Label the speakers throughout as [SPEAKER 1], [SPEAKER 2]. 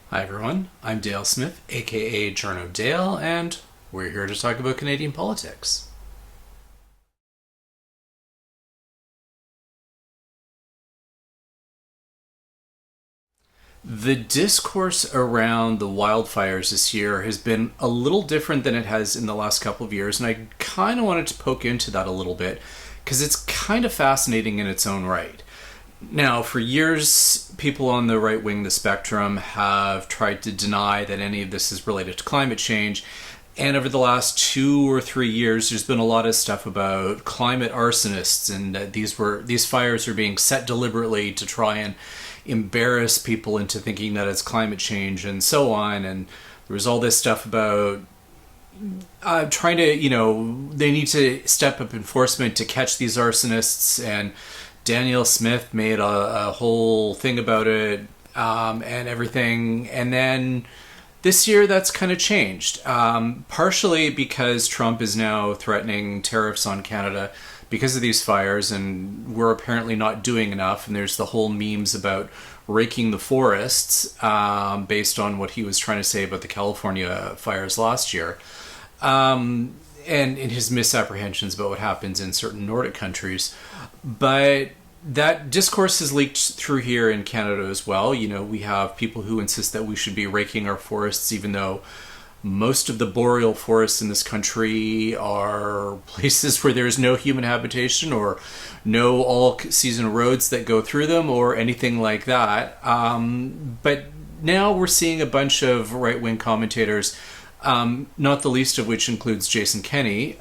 [SPEAKER 1] Hi everyone, I'm Dale Smith, aka Journo Dale, and we're here to talk about Canadian politics. The discourse around the wildfires this year has been a little different than it has in the last couple of years, and I kind of wanted to poke into that a little bit because it's kind of fascinating in its own right. Now, for years, people on the right wing of the spectrum have tried to deny that any of this is related to climate change. And over the last 2 or 3 years, there's been a lot of stuff about climate arsonists, and that these fires are being set deliberately to try and embarrass people into thinking that it's climate change and so on. And there was all this stuff about trying to, they need to step up enforcement to catch these arsonists. And Danielle Smith made a whole thing about it and everything. And then this year, that's kind of changed, partially because Trump is now threatening tariffs on Canada because of these fires, and we're apparently not doing enough. And there's the whole memes about raking the forests based on what he was trying to say about the California fires last year, and in his misapprehensions about what happens in certain Nordic countries. But that discourse has leaked through here in Canada as well. We have people who insist that we should be raking our forests, even though most of the boreal forests in this country are places where there's no human habitation or no all-season roads that go through them or anything like that. But now we're seeing a bunch of right-wing commentators, not the least of which includes Jason Kenney,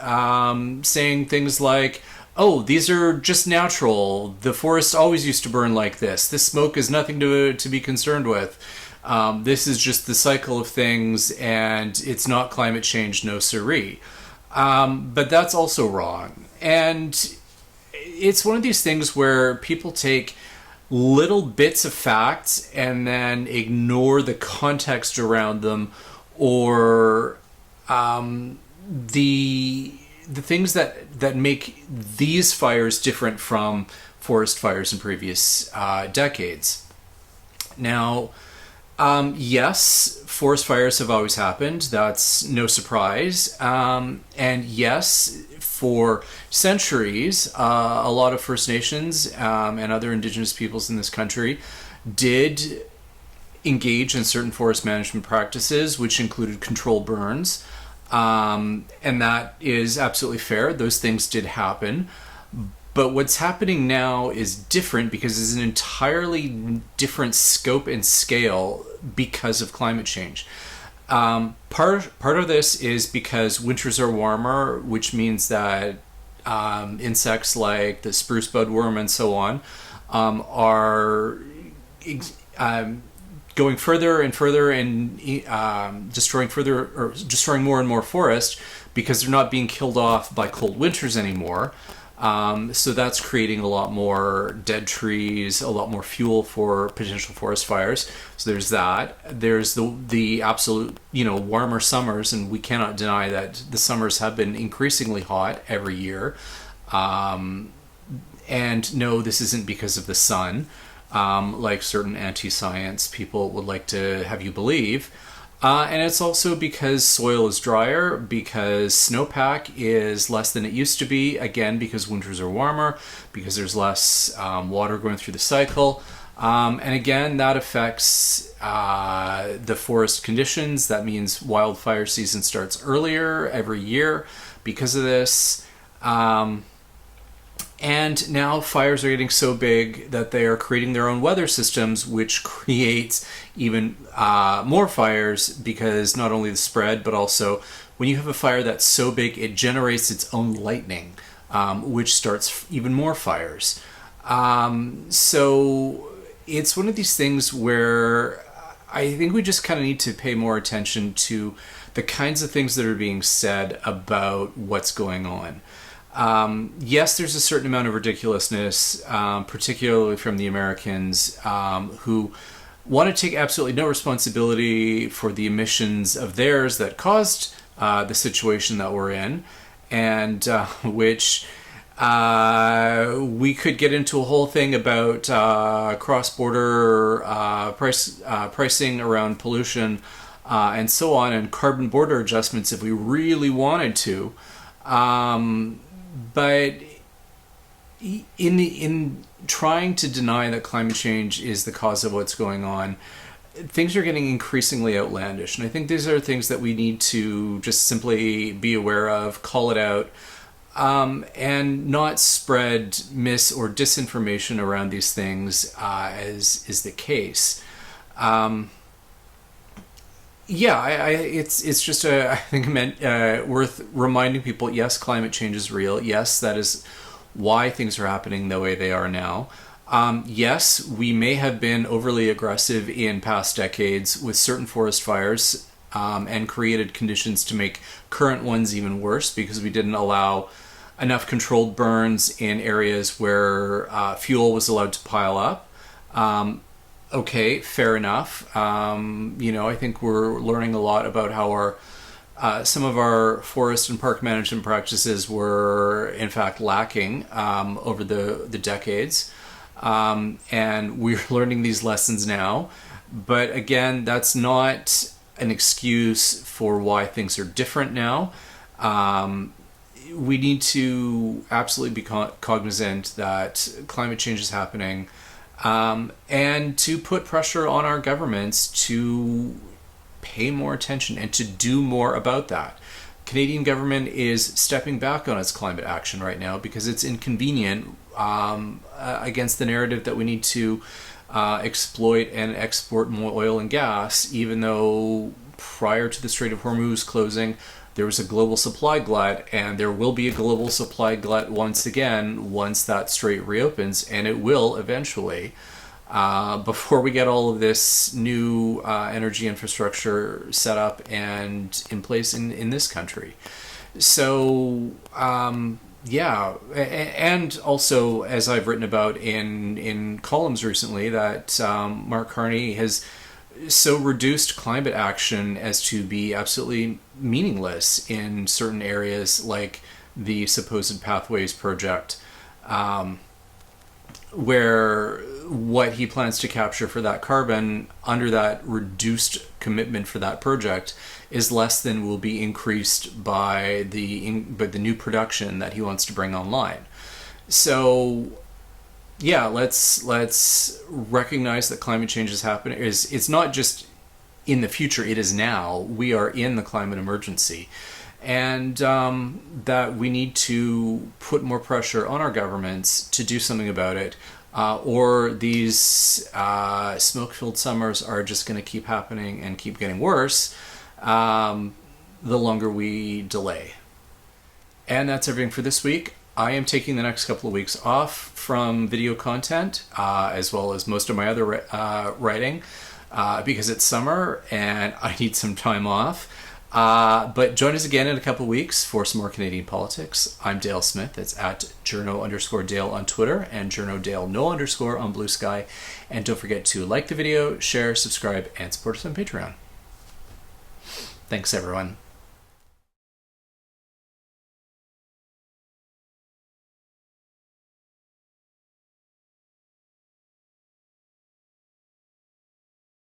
[SPEAKER 1] saying things like, oh, these are just natural. The forests always used to burn like this. This smoke is nothing to be concerned with. This is just the cycle of things, and it's not climate change, no siree. But that's also wrong. And it's one of these things where people take little bits of facts and then ignore the context around them, or the things that make these fires different from forest fires in previous decades. Now, yes, forest fires have always happened. That's no surprise. And yes, for centuries, a lot of First Nations and other Indigenous peoples in this country did engage in certain forest management practices, which included controlled burns. And that is absolutely fair. Those things did happen. But what's happening now is different because it's an entirely different scope and scale because of climate change. Part of this is because winters are warmer, which means that insects like the spruce budworm and so on are going further and further and destroying more and more forest because they're not being killed off by cold winters anymore. So that's creating a lot more dead trees, a lot more fuel for potential forest fires. So there's that. There's the absolute, warmer summers, and we cannot deny that the summers have been increasingly hot every year. And no, this isn't because of the sun, like certain anti-science people would like to have you believe. And it's also because soil is drier, because snowpack is less than it used to be, again, because winters are warmer, because there's less water going through the cycle. And again, that affects the forest conditions. That means wildfire season starts earlier every year because of this. And now fires are getting so big that they are creating their own weather systems, which creates even more fires, because not only the spread, but also when you have a fire that's so big, it generates its own lightning, which starts even more fires. So it's one of these things where I think we just kind of need to pay more attention to the kinds of things that are being said about what's going on. Yes, there's a certain amount of ridiculousness, particularly from the Americans, who want to take absolutely no responsibility for the emissions of theirs that caused the situation that we're in, and which We could get into a whole thing about cross-border pricing around pollution and so on, and carbon border adjustments if we really wanted to. But in trying to deny that climate change is the cause of what's going on, things are getting increasingly outlandish. And I think these are things that we need to just simply be aware of, call it out, and not spread mis or disinformation around these things as is the case. It's just I think worth reminding people. Yes, climate change is real. Yes, that is why things are happening the way they are now. Yes, we may have been overly aggressive in past decades with certain forest fires and created conditions to make current ones even worse because we didn't allow enough controlled burns in areas where fuel was allowed to pile up. Okay, fair enough. I think we're learning a lot about how some of our forest and park management practices were in fact lacking over the decades. And we're learning these lessons now. But again, that's not an excuse for why things are different now. We need to absolutely be cognizant that climate change is happening, and to put pressure on our governments to pay more attention and to do more about that. Canadian government is stepping back on its climate action right now because it's inconvenient against the narrative that we need to exploit and export more oil and gas, even though prior to the Strait of Hormuz closing, there was a global supply glut, and there will be a global supply glut once again once that strait reopens, and it will eventually, before we get all of this new energy infrastructure set up and in place in this country. So, and also, as I've written about in columns recently, that Mark Carney has so reduced climate action as to be absolutely meaningless in certain areas like the supposed Pathways project, where what he plans to capture for that carbon under that reduced commitment for that project is less than will be increased by the new production that he wants to bring online. So yeah, let's recognize that climate change is happening. It's not just in the future, it is now. We are in the climate emergency. And that we need to put more pressure on our governments to do something about it, or these smoke-filled summers are just going to keep happening and keep getting worse the longer we delay. And that's everything for this week. I am taking the next couple of weeks off from video content, as well as most of my other writing, because it's summer and I need some time off. But join us again in a couple of weeks for some more Canadian politics. I'm Dale Smith. It's at journo_Dale on Twitter and journodale no_ on Bluesky. And don't forget to like the video, share, subscribe, and support us on Patreon. Thanks, everyone.